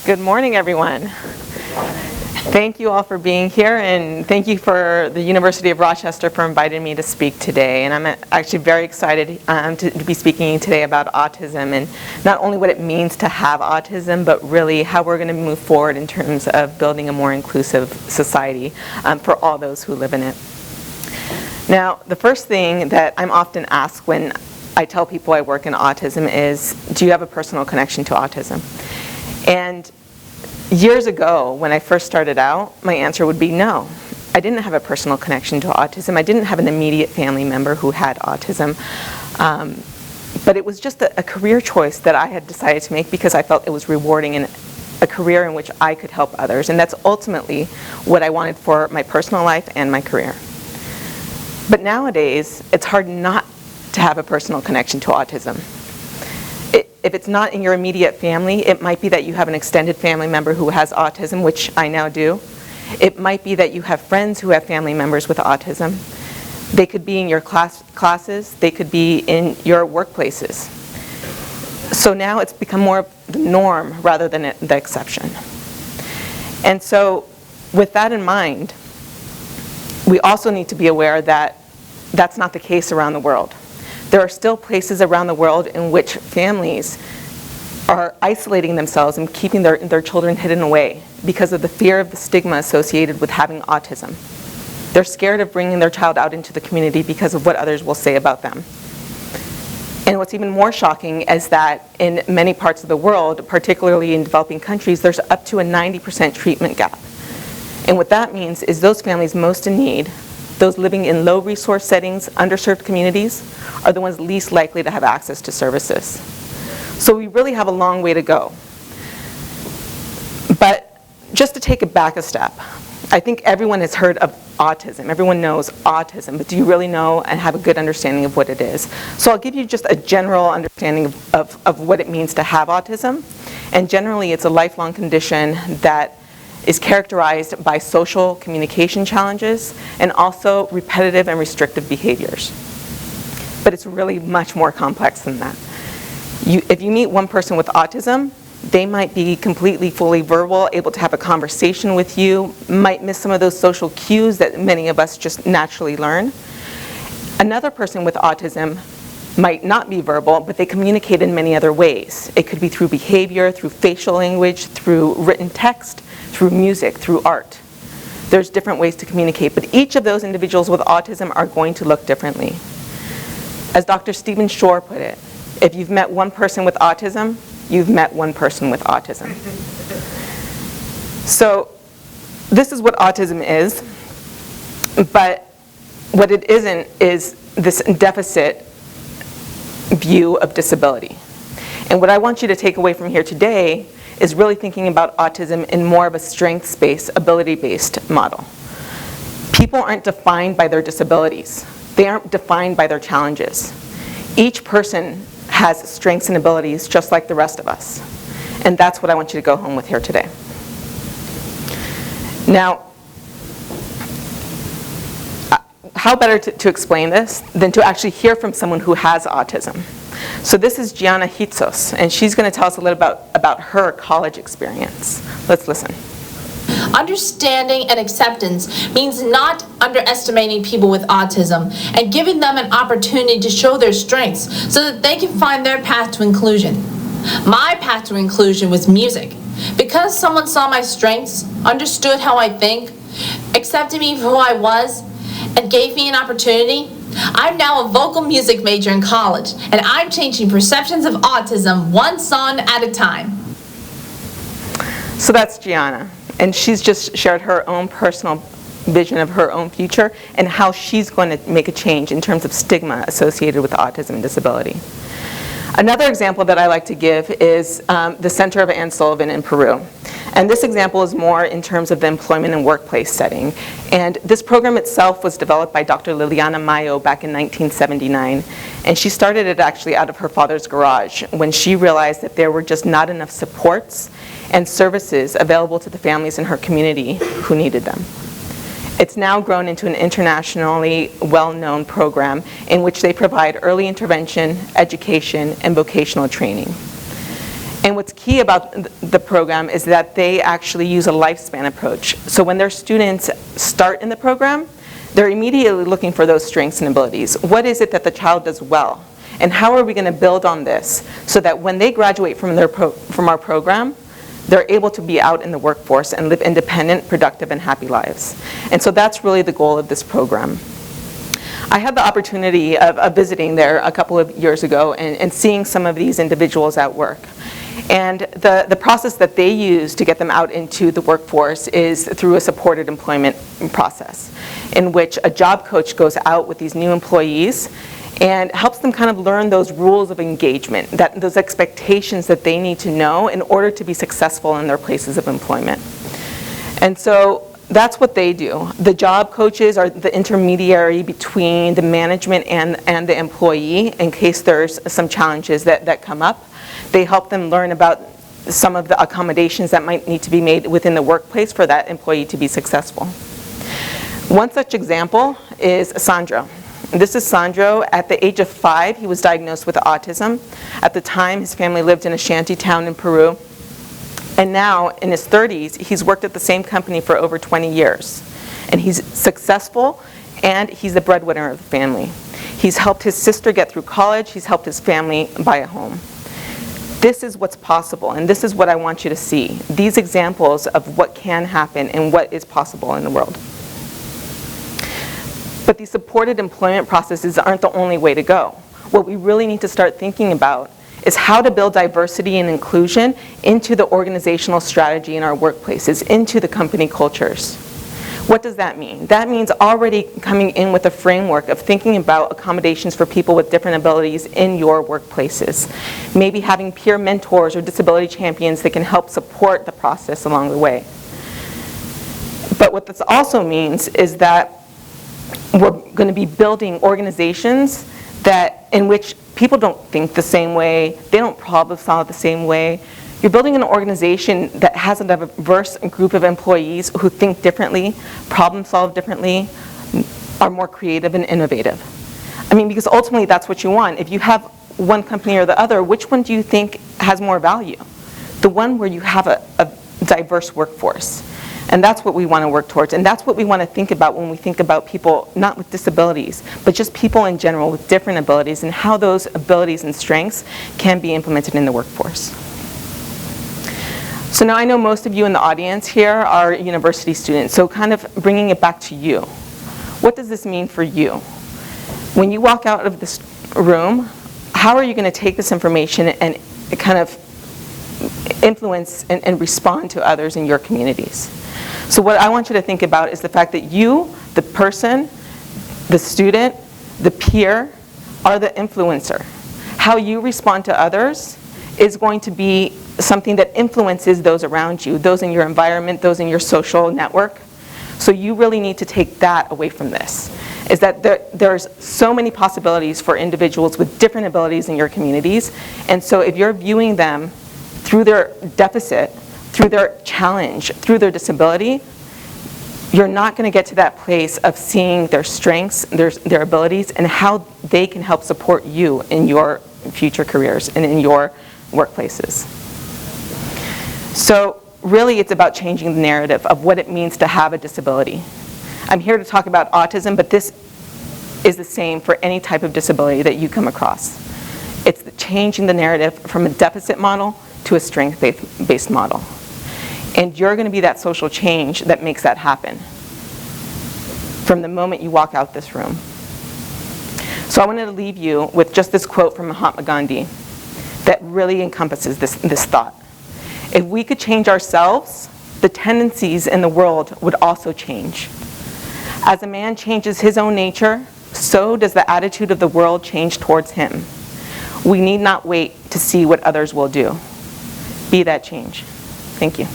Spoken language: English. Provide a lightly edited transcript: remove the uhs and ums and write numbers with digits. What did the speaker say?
Good morning, everyone. Thank you all for being here, and thank you for the University of Rochester for inviting me to speak today. And I'm actually very excited to be speaking today about autism, and not only what it means to have autism, but really how we're going to move forward in terms of building a more inclusive society for all those who live in it. Now, the first thing that I'm often asked when I tell people I work in autism is, do you have a personal connection to autism? And years ago, when I first started out, my answer would be no. I didn't have a personal connection to autism. I didn't have an immediate family member who had autism. But it was just a career choice that I had decided to make because I felt it was rewarding in a career in which I could help others. And that's ultimately what I wanted for my personal life and my career. But nowadays, it's hard not to have a personal connection to autism. If it's not in your immediate family, it might be that you have an extended family member who has autism, which I now do. It might be that you have friends who have family members with autism. They could be in your classes. They could be in your workplaces. So now it's become more of the norm rather than the exception. And so with that in mind, we also need to be aware that that's not the case around the world. There are still places around the world in which families are isolating themselves and keeping their children hidden away because of the fear of the stigma associated with having autism. They're scared of bringing their child out into the community because of what others will say about them. And what's even more shocking is that in many parts of the world, particularly in developing countries, there's up to a 90% treatment gap. And what that means is those families most in need, those living in low resource settings, underserved communities, are the ones least likely to have access to services. So we really have a long way to go. But just to take it back a step, I think everyone has heard of autism. Everyone knows autism, but do you really know and have a good understanding of what it is? So I'll give you just a general understanding of what it means to have autism. And generally, it's a lifelong condition that is characterized by social communication challenges and also repetitive and restrictive behaviors. But it's really much more complex than that. If you meet one person with autism, they might be completely fully verbal, able to have a conversation with you, might miss some of those social cues that many of us just naturally learn. Another person with autism might not be verbal, but they communicate in many other ways. It could be through behavior, through facial language, through written text, through music, through art. There's different ways to communicate, but each of those individuals with autism are going to look differently. As Dr. Stephen Shore put it, if you've met one person with autism, you've met one person with autism. So this is what autism is, but what it isn't is this deficit view of disability. And what I want you to take away from here today is really thinking about autism in more of a strengths-based, ability-based model. People aren't defined by their disabilities. They aren't defined by their challenges. Each person has strengths and abilities just like the rest of us. And that's what I want you to go home with here today. Now, how better to explain this than to actually hear from someone who has autism? So this is Gianna Hitzos, and she's going to tell us a little about her college experience. Let's listen. Understanding and acceptance means not underestimating people with autism and giving them an opportunity to show their strengths so that they can find their path to inclusion. My path to inclusion was music. Because someone saw my strengths, understood how I think, accepted me for who I was, and gave me an opportunity, I'm now a vocal music major in college, and I'm changing perceptions of autism one song at a time. So that's Gianna, and she's just shared her own personal vision of her own future and how she's going to make a change in terms of stigma associated with autism and disability. Another example that I like to give is the Center of Anne Sullivan in Peru. And this example is more in terms of the employment and workplace setting. And this program itself was developed by Dr. Liliana Mayo back in 1979. And she started it actually out of her father's garage when she realized that there were just not enough supports and services available to the families in her community who needed them. It's now grown into an internationally well-known program in which they provide early intervention, education, and vocational training. And what's key about the program is that they actually use a lifespan approach. So when their students start in the program, they're immediately looking for those strengths and abilities. What is it that the child does well? And how are we going to build on this so that when they graduate from our program, they're able to be out in the workforce and live independent, productive, and happy lives. And so that's really the goal of this program. I had the opportunity of visiting there a couple of years ago and seeing some of these individuals at work. And the process that they use to get them out into the workforce is through a supported employment process, in which a job coach goes out with these new employees and helps them kind of learn those rules of engagement, those expectations that they need to know in order to be successful in their places of employment. And so that's what they do. The job coaches are the intermediary between the management and the employee in case there's some challenges that come up. They help them learn about some of the accommodations that might need to be made within the workplace for that employee to be successful. One such example is Isandro. This is Isandro. At the age of 5, he was diagnosed with autism. At the time, his family lived in a shanty town in Peru. And now, in his 30s, he's worked at the same company for over 20 years. And he's successful, and he's the breadwinner of the family. He's helped his sister get through college. He's helped his family buy a home. This is what's possible, and this is what I want you to see. These examples of what can happen and what is possible in the world. But these supported employment processes aren't the only way to go. What we really need to start thinking about is how to build diversity and inclusion into the organizational strategy in our workplaces, into the company cultures. What does that mean? That means already coming in with a framework of thinking about accommodations for people with different abilities in your workplaces. Maybe having peer mentors or disability champions that can help support the process along the way. But what this also means is that we're going to be building organizations in which people don't think the same way, they don't problem solve the same way. You're building an organization that has a diverse group of employees who think differently, problem solve differently, are more creative and innovative. I mean, because ultimately that's what you want. If you have one company or the other, which one do you think has more value? The one where you have a diverse workforce. And that's what we want to work towards. And that's what we want to think about when we think about people, not with disabilities, but just people in general with different abilities and how those abilities and strengths can be implemented in the workforce. So now I know most of you in the audience here are university students, so kind of bringing it back to you. What does this mean for you? When you walk out of this room, how are you going to take this information and kind of influence and respond to others in your communities? So what I want you to think about is the fact that you, the person, the student, the peer, are the influencer. How you respond to others is going to be something that influences those around you, those in your environment, those in your social network. So you really need to take that away from this, is that there's so many possibilities for individuals with different abilities in your communities. And so if you're viewing them through their deficit, through their challenge, through their disability, you're not going to get to that place of seeing their strengths, their abilities, and how they can help support you in your future careers and in your workplaces. So really it's about changing the narrative of what it means to have a disability. I'm here to talk about autism, but this is the same for any type of disability that you come across. It's changing the narrative from a deficit model to a strength-based model. And you're going to be that social change that makes that happen from the moment you walk out this room. So I wanted to leave you with just this quote from Mahatma Gandhi that really encompasses this thought. If we could change ourselves, the tendencies in the world would also change. As a man changes his own nature, so does the attitude of the world change towards him. We need not wait to see what others will do. Be that change. Thank you.